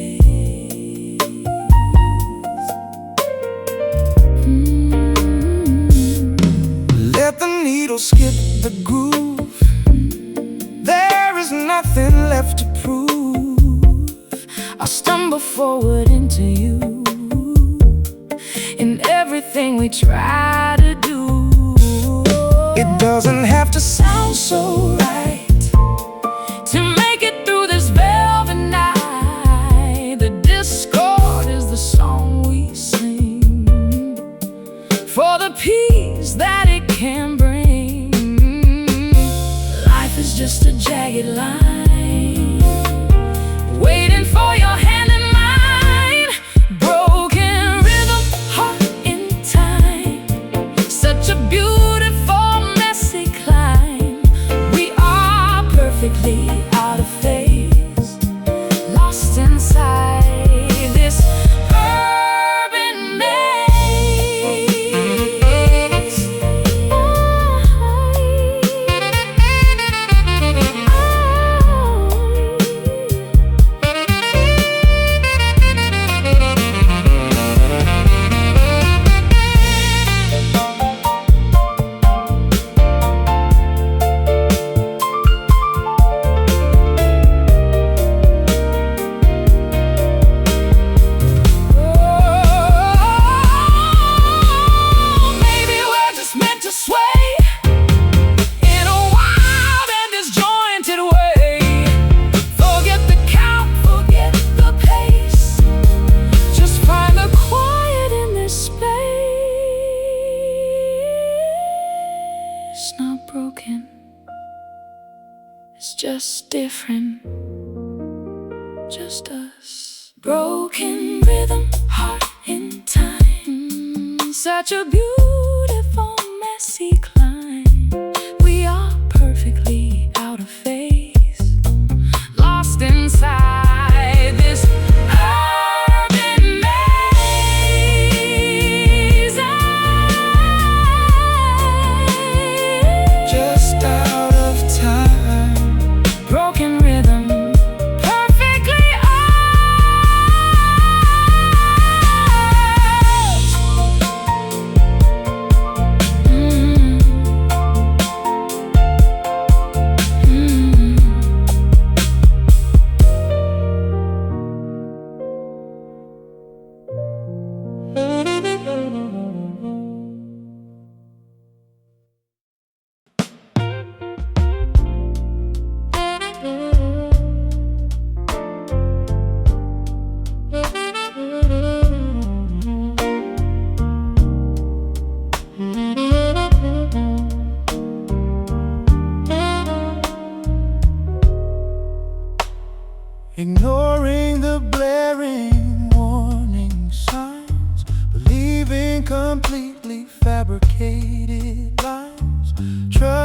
let the needle skip the groove. There is nothing left to prove. I stumble forward into you in everything we try to do. It doesn't have to sound so right to make it through this velvet night. The discord is the song we sing for the peace that it can bring. Life is just a jagged line, waiting for your hand in mine. Broken rhythm, heart in time. Such a beautiful, messy climb. We are perfectly out of phase, lost inside this urban maze. Maybe we're just meant to sway in a wild and disjointed way. Forget the count, forget the pace. Just find the quiet in this space. Not broken, it's just different. Just us. Broken rhythm, heart in time. Such a beautiful, messy climb. We are perfectly out of phase, lost inside this urban maze. just out of time. Broken rhythm, perfectly ours.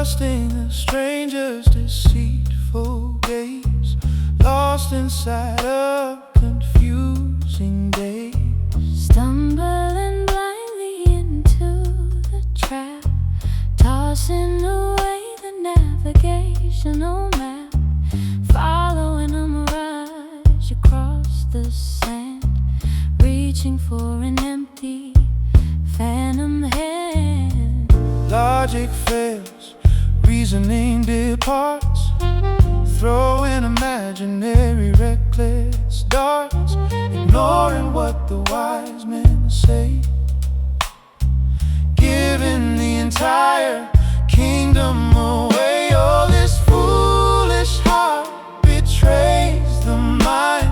trusting a stranger's deceitful gaze, lost inside a confusing daze. Stumbling blindly into the trap, tossing away the navigational map, following a mirage across the sand, reaching for an empty phantom hand. Logic fails, reasoning departs, throwing imaginary reckless darts, ignoring what the wise men say, giving the entire kingdom away. Oh, this foolish heart betrays the mind,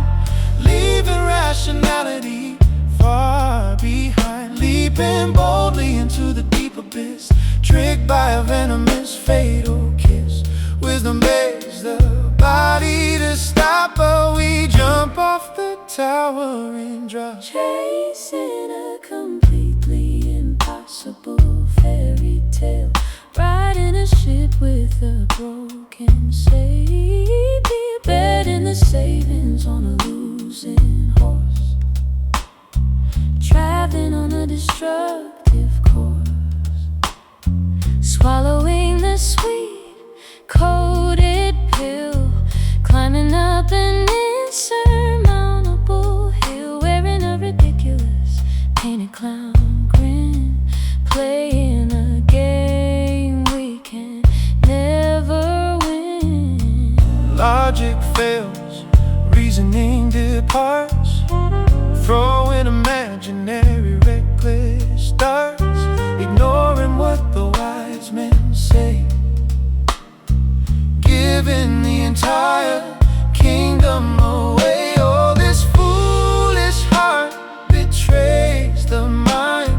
leaving rationality far behind, leaping boldly into the deep abyss, tricked by a venomous fatal kiss. Wisdom begs the body to stop, but we jump off the tower and drop, Chasing a completely impossible fairy tale, riding a ship with a broken sail, betting the savings on a losing horse, traveling on a destructive course, swallowing the sweet coated pill, climbing up an insurmountable hill, wearing a ridiculous painted clown grin, playing a game we can never win. Logic fails, reasoning departs, throwing imaginary reckless darts, ignoring what the wise men say, giving the entire kingdom away. Oh, this foolish heart betrays the mind,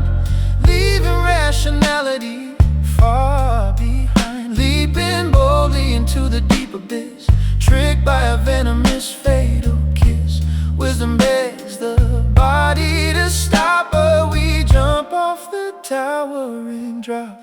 leaving rationality far behind, leaping boldly into the deep abyss, tricked by a venomous fatal kiss. Wisdom begs the body to stop, but we jump off the tower and drop.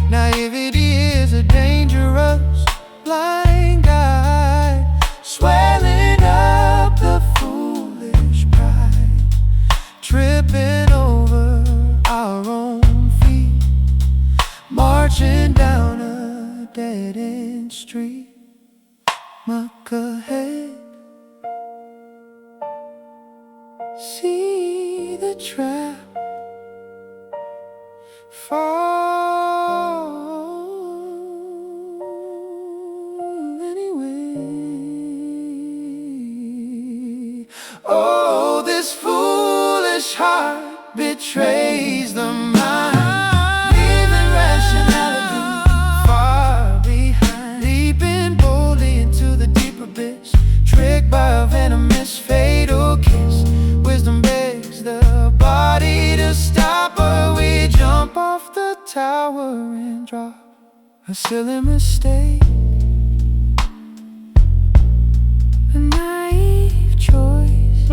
Naivety is a dangerous blind guide, swelling up the foolish pride, tripping over our own feet, marching down a dead-end street. Muck ahead, see the trap, fall anyway. Oh, this foolish heart betrays the mind, leaving rationality far behind, leaping boldly into the deep abyss, tricked by a venomous fatal kiss. Wisdom begs the body to stop, but we jump off the tower and drop. A silly mistake, a naive choice,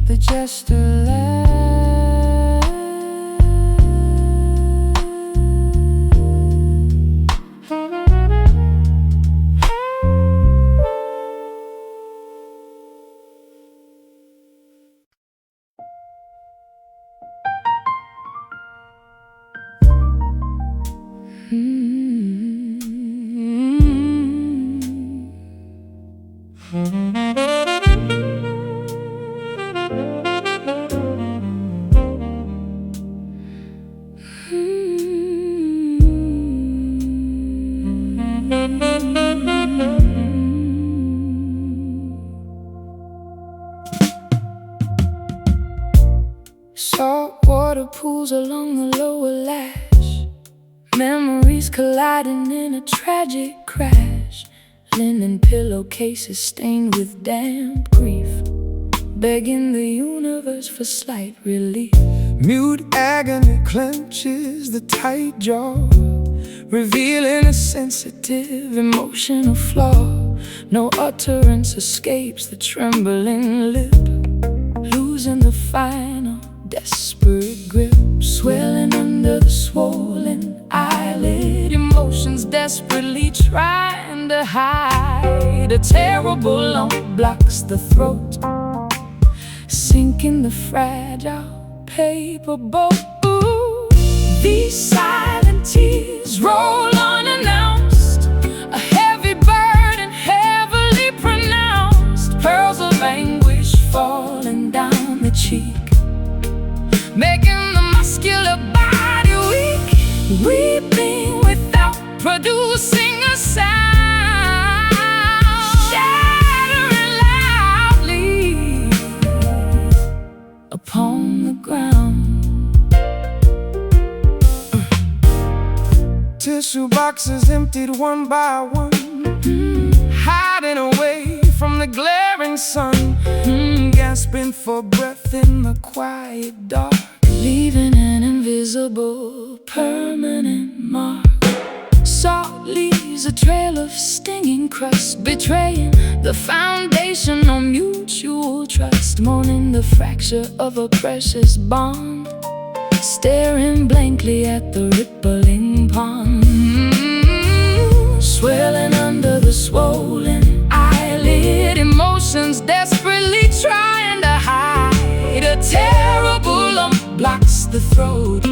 the jester laughs. Salt water pools along the lower lash, memories colliding in a tragic crash. Linen pillowcases stained with damp grief, begging the universe for slight relief. Mute agony clenches the tight jaw, revealing a sensitive emotional flaw. No utterance escapes the trembling lip, losing the final desperate grip. Swelling under the swollen eyelid, emotions desperately trying to hide. A terrible lump blocks the throat, sinking the fragile paper boat. Ooh, these silent tears roll unannounced, a heavy burden heavily pronounced. Pearls of anguish falling down the cheek, making the muscular body weak. Weeping without producing a sound, shattering loudly upon the ground. Tissue boxes emptied one by one, hiding away from the glaring sun, gasping for breath in the quiet dark, leaving an invisible permanent mark. Salt leaves a trail of stinging crust, betraying the foundation of mutual trust. Mourning the fracture of a precious bond, staring blankly at the rippling pond. Swelling under the swollen eyelid, emotions desperately trying to hide. A terrible lump blocks the throat,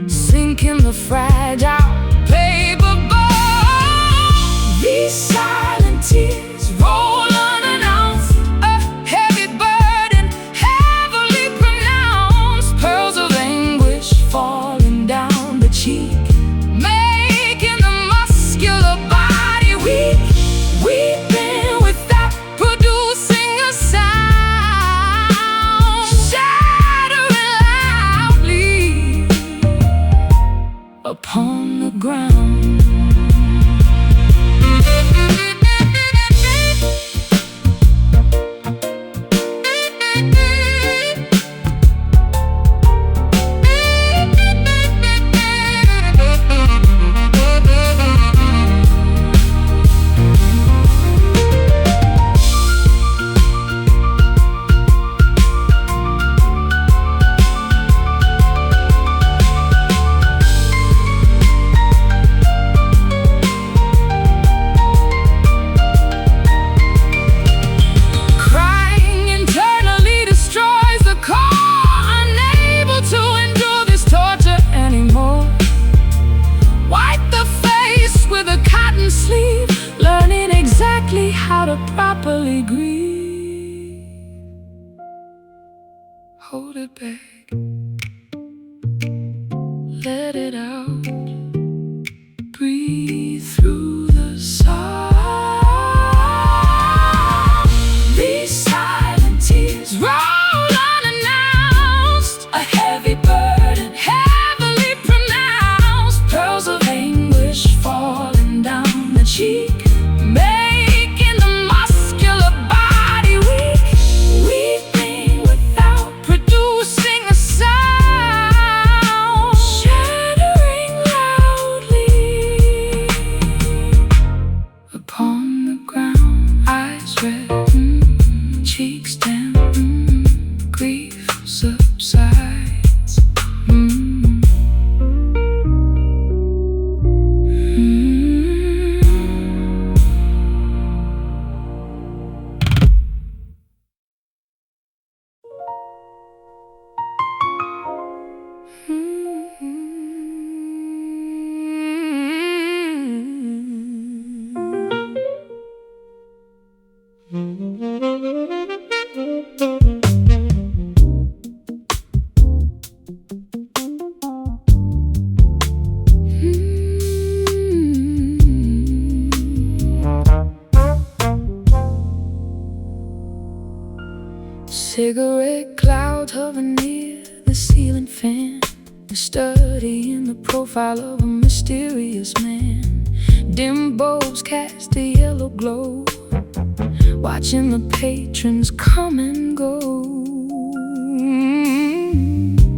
sinking the fragile paper boat. These silent tears roll unannounced, a heavy burden heavily pronounced. Pearls of anguish falling down the cheek, making the muscular body weak. Weeping without producing a sound, shattering loudly upon the ground. How to properly grieve. Hold it back, let it out, breathe through the sound. These silent tears roll unannounced, a heavy burden heavily pronounced. Pearls of anguish falling down the cheek, upon Cigarette clouds hover near the ceiling fan, studying the profile of a mysterious man. Dim bulbs cast a yellow glow, watching the patrons come and go.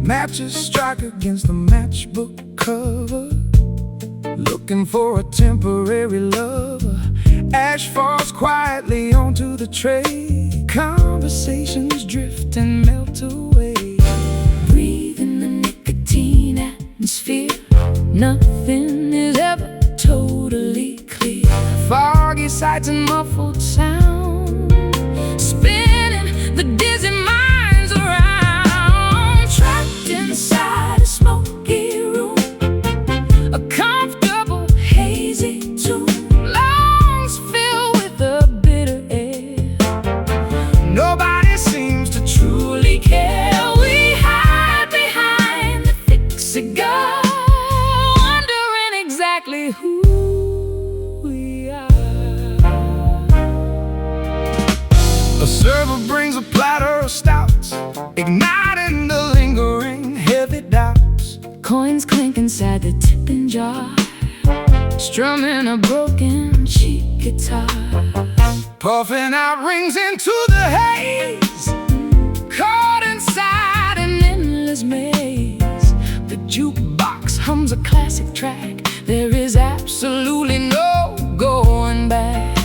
Matches strike against the matchbook cover, looking for a temporary lover. Ash falls quietly onto the tray, conversations drift and melt away. Breathe in the nicotine atmosphere, nothing is ever totally clear. Foggy sights and muffled sound, Spinning the dizzy minds around. Trapped inside a smoky room, a comfortable hazy tune. Lungs filled with the bitter air. nobody seems to truly care. We hide behind the thick cigar, wondering exactly who we are. A server brings a platter of stouts, igniting the lingering heavy doubts. Coins clink inside the tipping jar, strumming a broken cheap guitar. Puffing out rings into the haze, Caught inside an endless maze. The jukebox hums a classic track. There is absolutely no going back.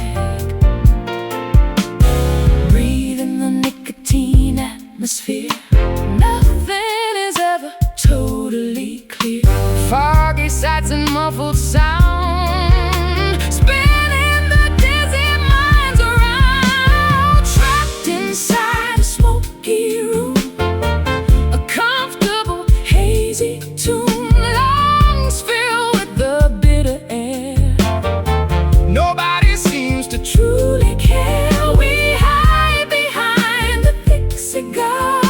Breathe in the nicotine atmosphere, nothing is ever totally clear. Foggy sights and muffled sound, spinning the dizzy minds around. Trapped inside a smoky room, a comfortable hazy tune. Lungs filled with the bitter air. nobody seems to Truly care. We hide behind the thick cigar,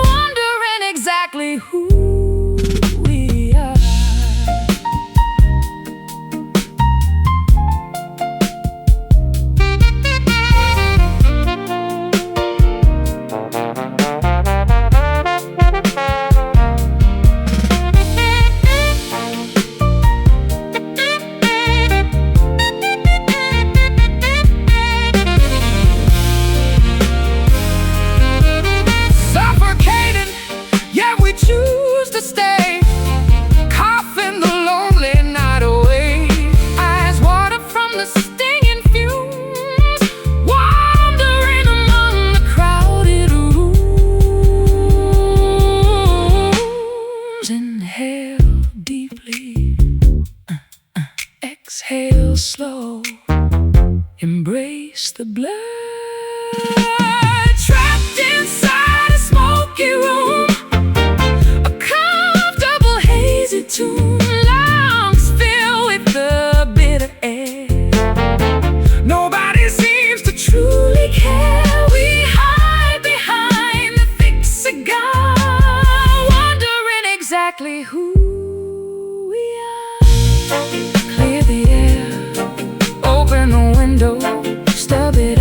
wondering exactly who we are. suffocating, yet we choose to stay, coughing the lonely night away. Eyes water from the stinging fumes, wandering among the crowded rooms. Inhale deeply, exhale slow, embrace the blood. Trapped inside a smoky room, a comfortable hazy tune. Lungs filled with the bitter air. Nobody seems to Truly care. We hide behind the thick cigar, wondering exactly who we are. Clear the air, open the window, stub it